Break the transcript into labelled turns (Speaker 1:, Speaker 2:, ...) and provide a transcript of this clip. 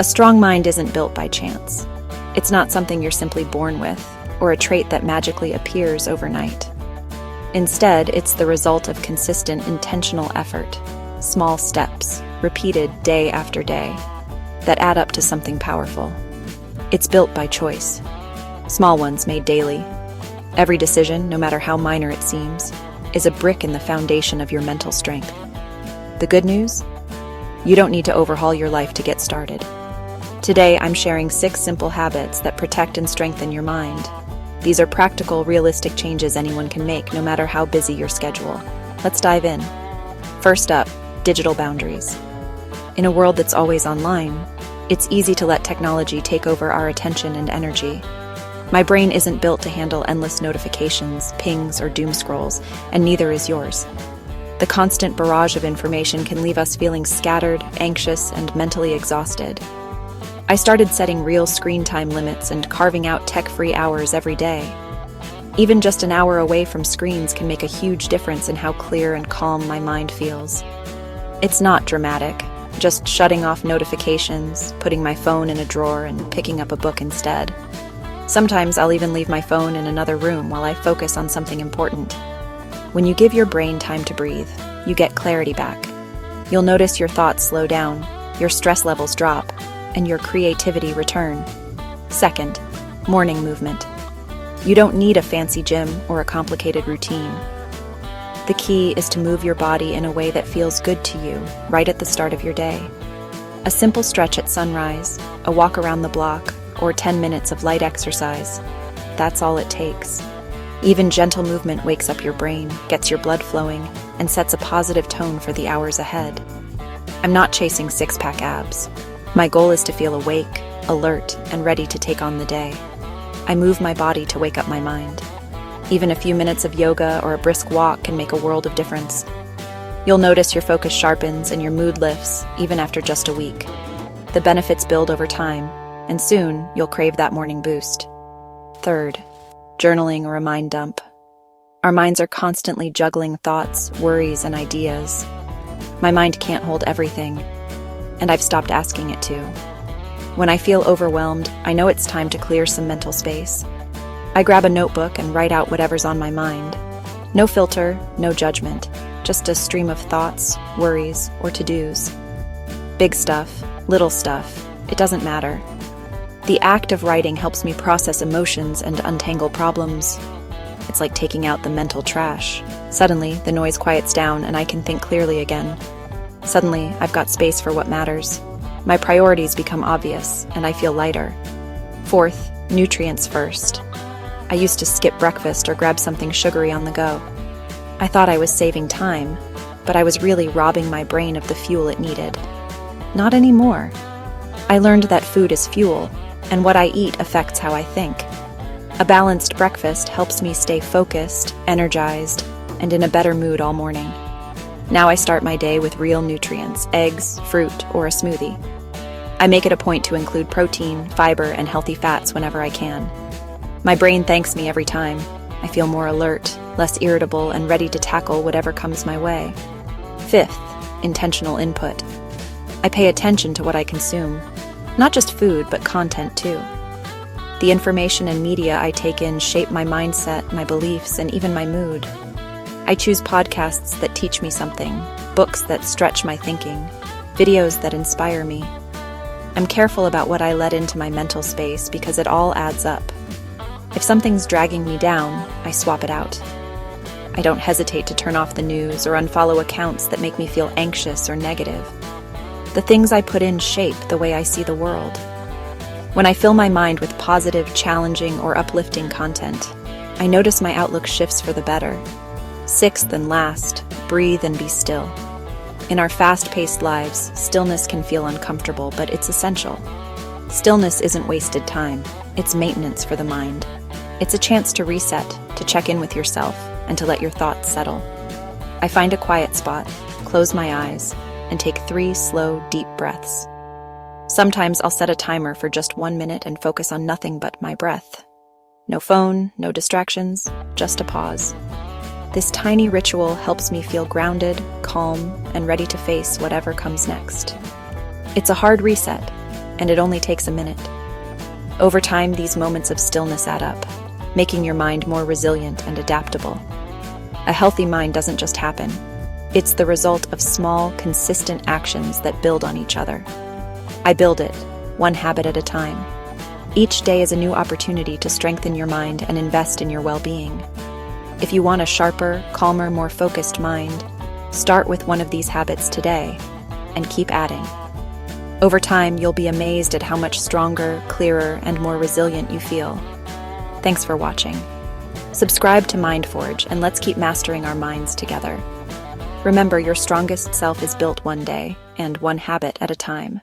Speaker 1: A strong mind isn't built by chance. It's not something you're simply born with, or a trait that magically appears overnight. Instead, it's the result of consistent, intentional effort, small steps, repeated day after day, that add up to something powerful. It's built by choice, small ones made daily. Every decision, no matter how minor it seems, is a brick in the foundation of your mental strength. The good news? You don't need to overhaul your life to get started. Today, I'm sharing 6 simple habits that protect and strengthen your mind. These are practical, realistic changes anyone can make, no matter how busy your schedule. Let's dive in. First up, digital boundaries. In a world that's always online, it's easy to let technology take over our attention and energy. My brain isn't built to handle endless notifications, pings, or doom scrolls, and neither is yours. The constant barrage of information can leave us feeling scattered, anxious, and mentally exhausted. I started setting real screen time limits and carving out tech-free hours every day. Even just an hour away from screens can make a huge difference in how clear and calm my mind feels. It's not dramatic, just shutting off notifications, putting my phone in a drawer, and picking up a book instead. Sometimes I'll even leave my phone in another room while I focus on something important. When you give your brain time to breathe, you get clarity back. You'll notice your thoughts slow down, your stress levels drop, and your creativity return. Second, morning movement. You don't need a fancy gym or a complicated routine. The key is to move your body in a way that feels good to you right at the start of your day. A simple stretch at sunrise, a walk around the block, or 10 minutes of light exercise. That's all it takes. Even gentle movement wakes up your brain, gets your blood flowing, and sets a positive tone for the hours ahead. I'm not chasing six-pack abs. My goal is to feel awake, alert, and ready to take on the day. I move my body to wake up my mind. Even a few minutes of yoga or a brisk walk can make a world of difference. You'll notice your focus sharpens and your mood lifts, even after just a week. The benefits build over time, and soon you'll crave that morning boost. Third, journaling or a mind dump. Our minds are constantly juggling thoughts, worries, and ideas. My mind can't hold everything, and I've stopped asking it to. When I feel overwhelmed, I know it's time to clear some mental space. I grab a notebook and write out whatever's on my mind. No filter, no judgment, just a stream of thoughts, worries, or to-dos. Big stuff, little stuff, it doesn't matter. The act of writing helps me process emotions and untangle problems. It's like taking out the mental trash. Suddenly, the noise quiets down and I can think clearly again. Suddenly, I've got space for what matters. My priorities become obvious, and I feel lighter. Fourth, nutrients first. I used to skip breakfast or grab something sugary on the go. I thought I was saving time, but I was really robbing my brain of the fuel it needed. Not anymore. I learned that food is fuel, and what I eat affects how I think. A balanced breakfast helps me stay focused, energized, and in a better mood all morning. Now I start my day with real nutrients, eggs, fruit, or a smoothie. I make it a point to include protein, fiber, and healthy fats whenever I can. My brain thanks me every time. I feel more alert, less irritable, and ready to tackle whatever comes my way. Fifth, intentional input. I pay attention to what I consume. Not just food, but content too. The information and media I take in shape my mindset, my beliefs, and even my mood. I choose podcasts that teach me something, books that stretch my thinking, videos that inspire me. I'm careful about what I let into my mental space because it all adds up. If something's dragging me down, I swap it out. I don't hesitate to turn off the news or unfollow accounts that make me feel anxious or negative. The things I put in shape the way I see the world. When I fill my mind with positive, challenging, or uplifting content, I notice my outlook shifts for the better. Sixth and last, breathe and be still. In our fast-paced lives, stillness can feel uncomfortable, but it's essential. Stillness isn't wasted time, it's maintenance for the mind. It's a chance to reset, to check in with yourself, and to let your thoughts settle. I find a quiet spot, close my eyes, and take 3 slow, deep breaths. Sometimes I'll set a timer for just 1 minute and focus on nothing but my breath. No phone, no distractions, just a pause. This tiny ritual helps me feel grounded, calm, and ready to face whatever comes next. It's a hard reset, and it only takes a minute. Over time, these moments of stillness add up, making your mind more resilient and adaptable. A healthy mind doesn't just happen. It's the result of small, consistent actions that build on each other. I build it, one habit at a time. Each day is a new opportunity to strengthen your mind and invest in your well-being. If you want a sharper, calmer, more focused mind, start with one of these habits today and keep adding. Over time, you'll be amazed at how much stronger, clearer, and more resilient you feel. Thanks for watching. Subscribe to MindForge and let's keep mastering our minds together. Remember, your strongest self is built one day and one habit at a time.